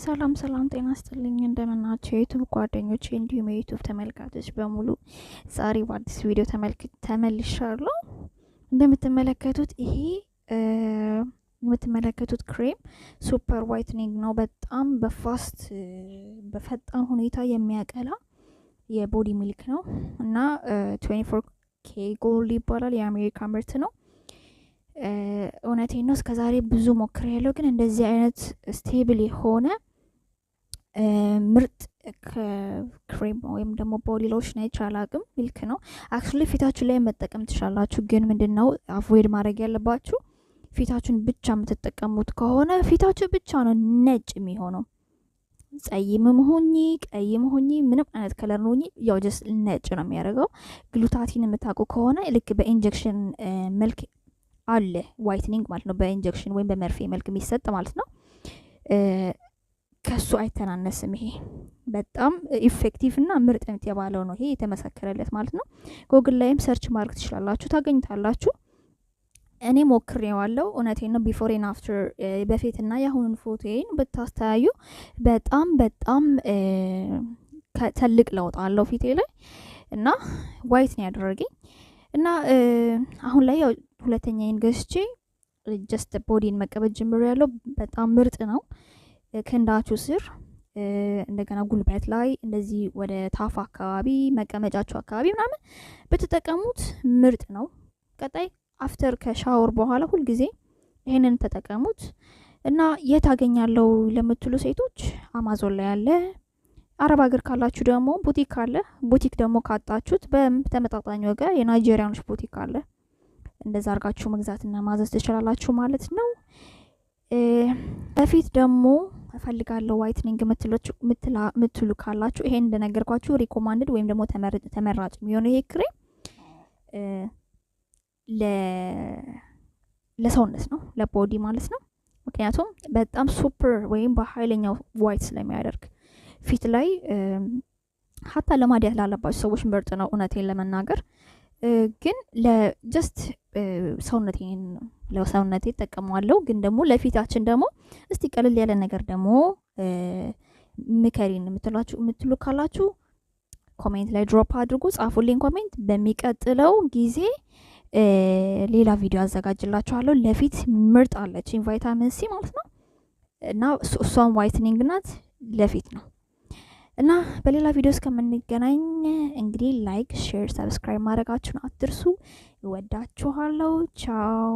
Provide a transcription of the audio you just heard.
ሰላም ሰላም ጤና ይስጥልኝ እንደምናችሁ የዩቲዩብ ጓደኞቼ እንዲሁም የዩቲዩብ ተመልካቾች በሙሉ ዛሬ በአዲስ ቪዲዮ ተመልሻለሁ። እንደምትመለከቱት ይሄ የምትመለከቱት ክሬም ሱፐር ዋይትኒንግ ነው። በጣም በፈጣን ሁኔታ የሚያቀላ የቦዲ ሚልክ ነው እና 24K ጎልድ ይባላል። የአሜሪካ ምርት ነው። እውነቴን ነው። እስከዛሬ ብዙ ሞክሬያለሁ፣ ግን እንደዚህ አይነት ስቴብል የሆነ ምርጥ ክሬም ወይም ደግሞ ቦዲ ሎሽን አይቼ አላቅም። ሚልክ ነው አክቹሊ። ፊታችሁ ላይ መጠቀም ትችላላችሁ፣ ግን ምንድነው አቮይድ ማድረግ ያለባችሁ ፊታችሁን ብቻ የምትጠቀሙት ከሆነ ፊታችሁ ብቻ ነው ነጭ የሚሆነው። ጸይምም ሆኚ ቀይም ሆኚ ምንም አይነት ከለር ነው ያው ጀስት ነጭ ነው የሚያደርገው። ግሉታቲን የምታውቁ ከሆነ ልክ በኢንጀክሽን መልክ አለ ዋይትኒንግ ማለት ነው። በኢንጀክሽን ወይም በመርፌ መልክ የሚሰጥ ማለት ነው። ከሱ አይተናነስም። ይሄ በጣም ኢፌክቲቭ እና ምርጥ የተባለው ነው። ይሄ የተመሰከረለት ማለት ነው። ጎግል ላይም ሰርች ማድረግ ትችላላችሁ፣ ታገኙታላችሁ። እኔ ሞክሬዋለሁ። እውነቴን ነው። ቢፎር ኤንድ አፍተር በፊትና የአሁኑን ፎቶዬን ብታስተያዩ በጣም ትልቅ ለውጥ አለው ፊቴ ላይ እና ዋይት ነው ያደረገኝ እና አሁን ላይ ያው ሁለተኛዬን ገዝቼ ጀስት ቦዲን መቀበል ጀምሬያለሁ። በጣም ምርጥ ነው። ክንዳችሁ ስር እንደገና ጉልበት ላይ እንደዚህ ወደ ታፋ አካባቢ መቀመጫችሁ አካባቢ ምናምን ብትጠቀሙት ምርጥ ነው። ቀጣይ አፍተር ከሻወር በኋላ ሁልጊዜ ይሄንን ተጠቀሙት እና የት አገኛለሁ ለምትሉ ሴቶች አማዞን ላይ አለ። አረብ ሀገር ካላችሁ ደግሞ ቡቲክ አለ። ቡቲክ ደግሞ ካጣችሁት በተመጣጣኝ ዋጋ የናይጄሪያኖች ቡቲክ አለ። እንደዛ አርጋችሁ መግዛትና ማዘዝ ትችላላችሁ ማለት ነው። በፊት ደግሞ እፈልጋለሁ ዋይትኒንግ ምትሉ ካላችሁ ይሄን እንደነገርኳችሁ ሪኮማንድድ ወይም ደግሞ ተመራጭ የሚሆነው ይሄ ክሬም ለሰውነት ነው፣ ለቦዲ ማለት ነው። ምክንያቱም በጣም ሱፐር ወይም በኃይለኛው ዋይት ስለሚያደርግ ፊት ላይ ሀታ ለማዲያት ላለባችሁ ሰዎች ምርጥ ነው። እውነቴን ለመናገር ግን ለጀስት ለሰውነቴ ተጠቀመዋለሁ። ግን ደግሞ ለፊታችን ደግሞ እስቲ ቀለል ያለ ነገር ደግሞ ምከሪን የምትሉ ካላችሁ ኮሜንት ላይ ድሮፕ አድርጉ፣ ጻፉልኝ ኮሜንት። በሚቀጥለው ጊዜ ሌላ ቪዲዮ አዘጋጅላችኋለሁ። ለፊት ምርጥ አለችኝ ቫይታሚን ሲ ማለት ነው እና እሷን ዋይትኒንግ ናት፣ ለፊት ነው እና በሌላ ቪዲዮ እስከምንገናኝ እንግዲህ ላይክ፣ ሼር፣ ሰብስክራይብ ማድረጋችሁን አትርሱ። እወዳችኋለሁ። ቻው